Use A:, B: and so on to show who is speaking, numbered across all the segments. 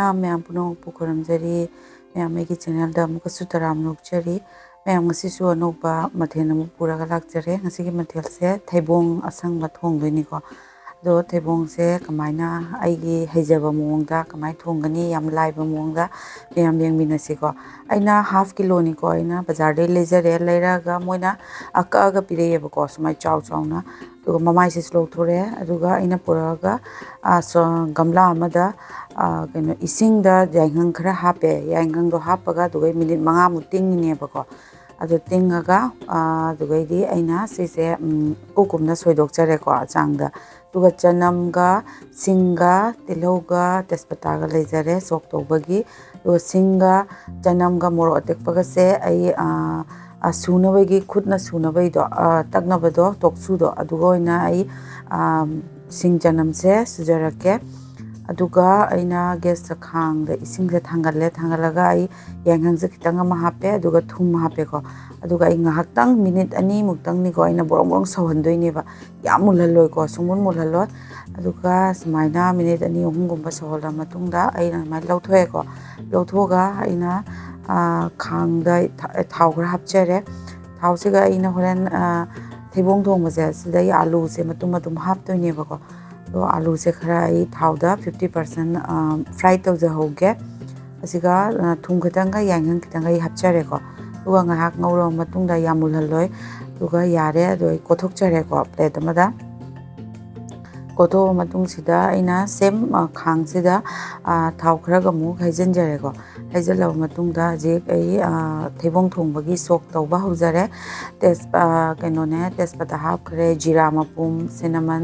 A: Ma'am puno pukuram jari ma'am megi channel da muka sutaram nok jari ma'am ngasi su anoba mathena mu pura galak jare ngasi ki mathel se Theibong asang ba thong doi ni ko do Theibong se kamaina aigi haijaba muongda kamai thongani yam laiba muongda ma'am yang minasi ko aina half kilo ni ko aina bazar de lejare leiraga moina aka aga pire ba ko sumai chaw chawna do mamai se slow thore aduga aina puraga so gamla amada keno ising da yaingang khara hape yaingang do hapaga dugai minute manga mu tingni bako adu tingaga dugai di aina sise kukumna soidok chare ko changda duga chanam ga singa tilauga tespata ga lejare sok tobagi do singa chanam ga moro atekpaga se ai sunabagi khutna sunabai do taknaba do toksu do aduga oina ai sing chanam se sujarake aduga aina gas khang da ising se thangalaga ai yanghang se kitang ma hape aduga thum hape ko aduga ai ngahaktang minute ani muktang ni ko aina borong sawhandoi ne ba yamul haloi ko sumun mul halot aduga smaina minute ani ohum gumba sawhala matungda aina mai lauthoe ko lauthoga aina khang da thau gra hapchere thau se ga aina horen Theibong thong ma se sidai alu se matum haptoi ne ba ko तो आलू से खरा आई थाउदा 50% fry तौजा होगे असिगा थुम खतंगा यांगंग खतंगा हपचरे को दुगा ngahak ngawro matungda yamul haloi duga yare doi kothok chare ko plate amada koto matung sida aina sem khang sida thau khara ga mu haijan jare ko haijalaw matungda je ai Theibong thongbagi sok tawba hojare tes kaino ne tespata hap khare jira mapum cinnamon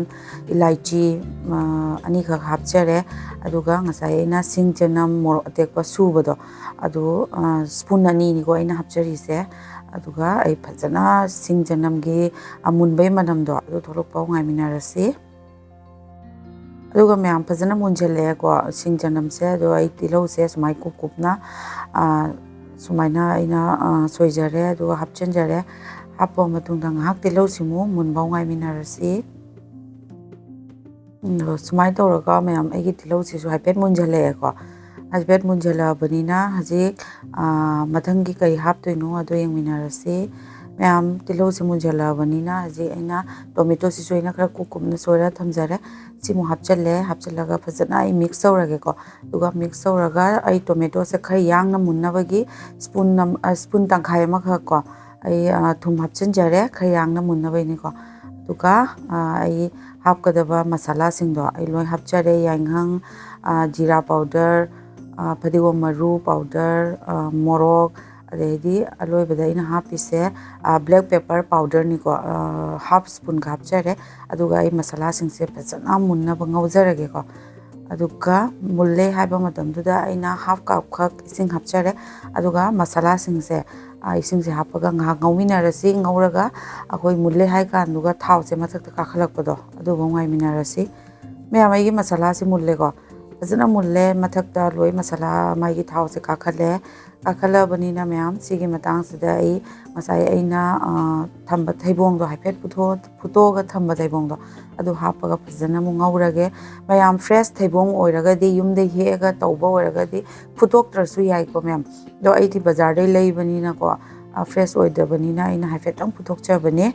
A: ilaichi ani kha hapchare aduga ngasai na sing chanam mor atekpa subado adu spoon ani ni ko ina hapchari se aduga ai phajana sing chanam gi amunbai manam do adu tholok pau ngai minarasi aduga ma'am phajana munjale ko sing chanam se do ai tilau se sumai kupna sumaina ina soijare aduga hapchanjare hapo matungda ngahak tilau simu munbau ngai minarasi sumai tawraga ma'am aigi tilau sisu haipet munjale ko haipet munjala banina hajik mathangi kai haptoino ado yengminarasi ma'am tilau si munjala banina haji aina tomato sisu ina khara kukumna soira thamjare simu hapchalaga phajana ai mix tawrage ko duga mix tawraga ai tomato se khara yangna munnabagi spoon tangkhai ma kha ko ai thum hapchanjare khara yangna munnabai ni ko duga ai hapkadaba masala singdo ai loi hapchare yanghang jira powder padigom maru powder morok adedi aloi bada ina hapise black pepper powder ni ko half spoon ka hapchare aduga ai masala singse phajana munna bangawjarage ko aduga mulle haiba matamduda aina half cup khak ising hapchare aduga masala singse isingse hapaga nga ngawminarasi ngawraga akoi mulle hai kan duga thau se mathakta ka khalakpado adu bongai minarasi me amai gi masala se mulle ko phajana mulle mathakta loi masala mai gi thau se ka khale akhala banina ma'am sigi matang sida ai masai aina thamba Theibong do haipet phuto ga thamba Theibong do adu hapaga phajana mu ngawrage ma'am fresh Theibong oiraga di yumde hega tawba oiraga di phutok trasu yai ko ma'am do ai ti bazar dai leibanina ko fresh oidabanina aina haipet tang phutok chabane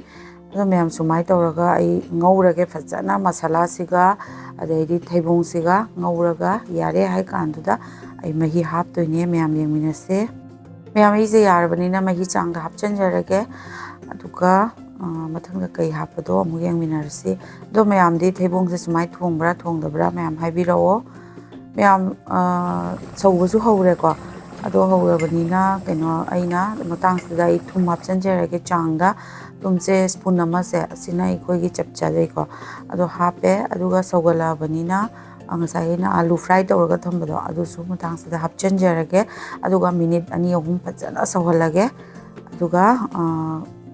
A: ado ma'am sumai tawraga ai ngawrage phajana masala siga adai Theibong siga ngawraga yare hai kanduda ai mahi haptoine ma'am yengminase ma'am ise yarbanina mahi changda hapchanjarage aduga mathangda kai hapado amu yengminarasi do ma'am di Theibong se sumai thongbra thongdabra ma'am haibirao ma'am chawbusu hawre ko ado hawrabanina keno aina matang sida ai thum hapchanjarage changda tumse spoon ama se asina ikoi gi chapcha dei ko ado hape aduga sawgala banina angasai na alu fry tawraga thambado adu su matang sida hapchanjarage aduga minute ani ohum phajana sawhalage aduga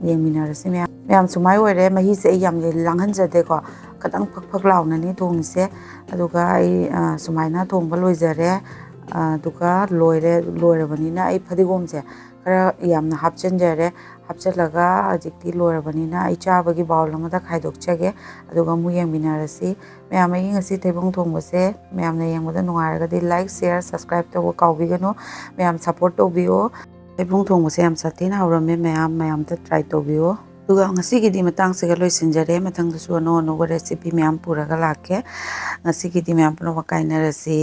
A: yengminarasi ma'am sumai oire mahi se yam langhanjade ko kadang phak launa ni thongse aduga ai sumaina thongba loijare aduga loirabanina ai phadigom se ꯈꯔ ꯌꯥꯝꯅ ꯍꯥꯞꯆꯤꯟꯖꯔꯦ ꯍꯥꯞꯆꯤꯜꯂꯒ ꯍꯧꯖꯤꯛꯇꯤ ꯂꯣꯏꯔꯕꯅꯤꯅ ꯑꯩ ꯆꯥꯕꯒꯤ bowl ꯑꯃꯗ ꯈꯥꯏꯗꯣꯛꯆꯒꯦ ꯑꯗꯨꯒ ꯑꯃꯨꯛ ꯌꯦꯡꯃꯤꯟꯅꯔꯁꯤ ꯃꯌꯥꯝ ꯑꯩꯒꯤ ꯉꯁꯤ ꯊꯩꯕꯣꯡ ꯊꯣꯡꯕꯁꯦ ꯃꯌꯥꯝꯅ ꯌꯦꯡꯕꯗ ꯅꯨꯡꯉꯥꯏꯔꯒꯗꯤ ꯂꯥꯏꯛ ꯁꯤꯌꯔ ꯁꯕꯁꯀ꯭ꯔꯥꯏꯕ ꯇꯧꯕ ꯀꯥꯎꯕꯤꯒꯅꯨ ꯃꯌꯥꯝ ꯁꯞꯄꯣꯔꯠ ꯇꯧꯕꯤꯌꯣ ꯊꯩꯕꯣꯡ ꯊꯣꯡꯕꯁꯦ ꯌꯥꯝ ꯁꯥꯊꯤꯅ ꯍꯧꯔꯝꯃꯦ ꯃꯌꯥꯝꯇ ꯇ꯭ꯔꯥꯏ ꯇꯧꯕꯤꯌꯣ ꯑꯗꯨꯒ ꯉꯁꯤꯒꯤꯗꯤ ꯃꯇꯥꯡꯁꯤꯒ ꯂꯣꯏꯁꯤꯟꯖꯔꯦ ꯃꯊꯪꯗꯁꯨ ꯑꯅꯧ ꯑꯅꯧꯕ ꯔꯦꯁꯤꯄꯤ ꯃꯌꯥꯝ ꯄꯨꯔꯒ ꯂꯥꯛꯀꯦ ꯉꯁꯤꯒꯤꯗꯤ ꯃꯌꯥꯝ ꯄꯨꯝꯅꯃꯛ ꯀꯥꯏꯅꯔꯁꯤ